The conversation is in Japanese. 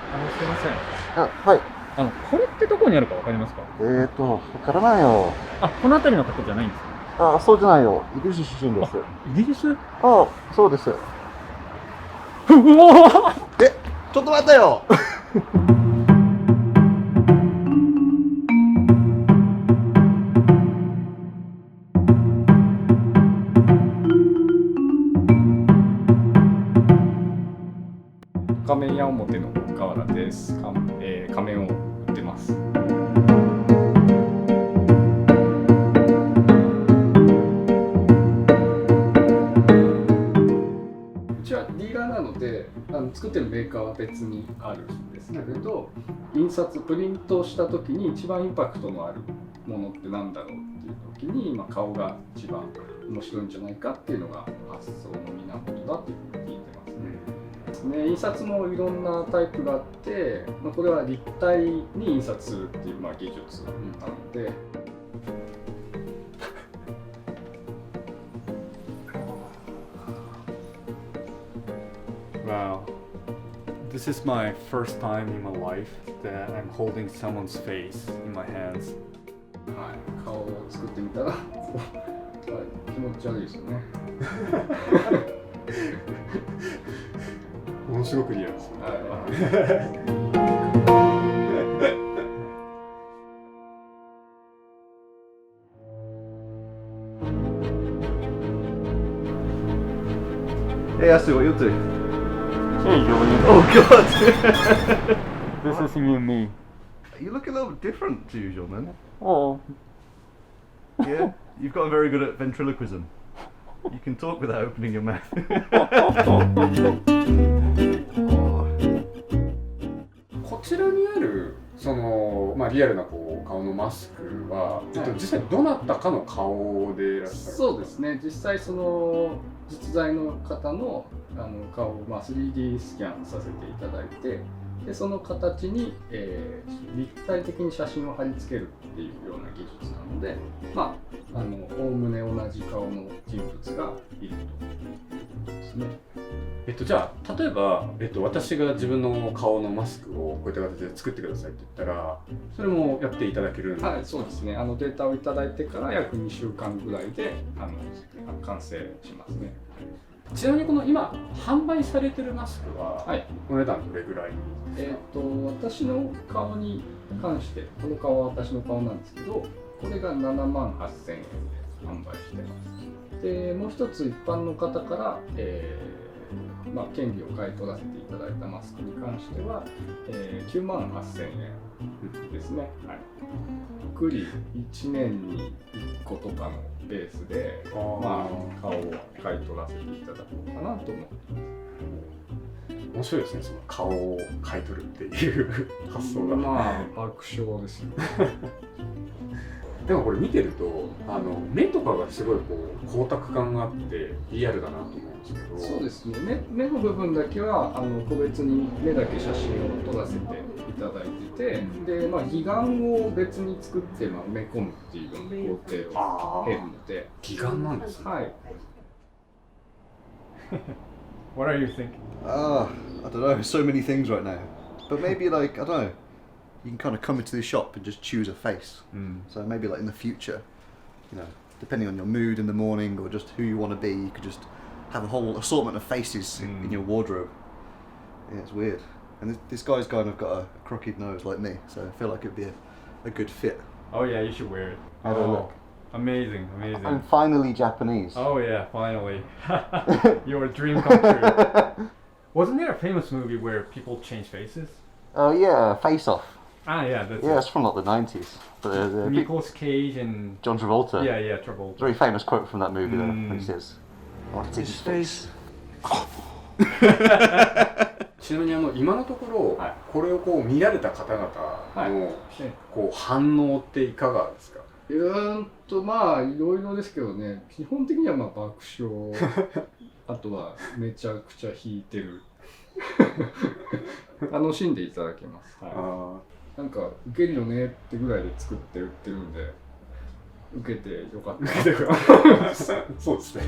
すいません。あ、はい。これってどこにあるかわかりますか？わからないよ。この辺りの方じゃないんですか？あ、そうじゃないよ。イギリス出身です。イギリス？あ、そうです。うわえ、ちょっと待ったよ。仮面屋表の河原です。仮面を売ってます。うちはディーラーなので、作ってるメーカーは別にあるんですけれど、印刷プリントした時に一番インパクトのあるものってなんだろうっていう時に、顔が一番面白いんじゃないかっていうのが発想の源だというふうに聞いてますね。印刷もいろんなタイプがあって、これは立体に印刷っていう技術なので、Wow. This is my first time in my life that I'm holding someone's face in my hands. はい、顔を作ってみたら、はい、気持ち悪いですよね。ものすごくリアルですね。Hey, Asu, what you up to? Hey, Julian. Oh God! This is you and me. You look a little bit different to usual, man. Oh. Yeah, you've gotten very good at ventriloquism. You can talk without opening your mouth. こちらにあるその、リアルな顔のマスクは、実際どなたかの顔でいらっしゃる？そうですね。実際その実在の方の顔を3D スキャンさせていただいて、でその形に、立体的に写真を貼り付けるっていうような技術なので、おおむね同じ顔の人物がいるということですね。じゃあ例えば、私が自分の顔のマスクをこういった形で作ってくださいって言ったら、それもやっていただけるんですか？はい、そうですね。データをいただいてから約2週間ぐらいで完成しますね。ちなみにこの今販売されてるマスクは、お値段どれぐらい？私の顔に関して、この顔は私の顔なんですけど、これが78,000円で販売してます。で、もう一つ一般の方から、権利を買い取らせていただいたマスクに関しては、98,000円ですね。はい。くり1年に1個とかのベースで、顔を買い取らせていただこうかなと思ってます。面白いですね、その顔を買い取るっていう発想が。爆笑ですよね。でもこれ見てると、目とかがすごい光沢感があってリアルだなと思うんですけど。そうですね。目の部分だけは個別に目だけ写真を撮らせていただいてて、で義眼を別に作って埋め込むっていうような工程を経るので。義眼なんですね。はい。What are you thinking? I don't know. So many things right now. But maybe I don't know. You can kind of come into the shop and just choose a face. So maybe in the future, depending on your mood in the morning or just who you want to be, you could just have a whole assortment of faces in your wardrobe. Yeah, it's weird. And this guy's kind of got a crooked nose like me, so I feel like it'd be a good fit. Oh yeah, you should wear it. How do I look? Amazing, amazing. I'm finally Japanese. Oh yeah, finally. Your dream come true. Wasn't there a famous movie where people change faces? Oh yeah, Face Off. Yeah, that's Yeah, it. it's from the 90s. But, Nicolas Cage and John Travolta. Yeah, Travolta. Very famous quote from that movie though. He says, "I want to take his face." ちなみに今のところ、これを見られた方々の反応っていかがですか？いろいろですけどね、基本的には爆笑、あとはめちゃくちゃ弾いてる。楽しんでいただけます。なんかウケるよねってぐらいで作って売ってるんで、受けてよかった。そうですね。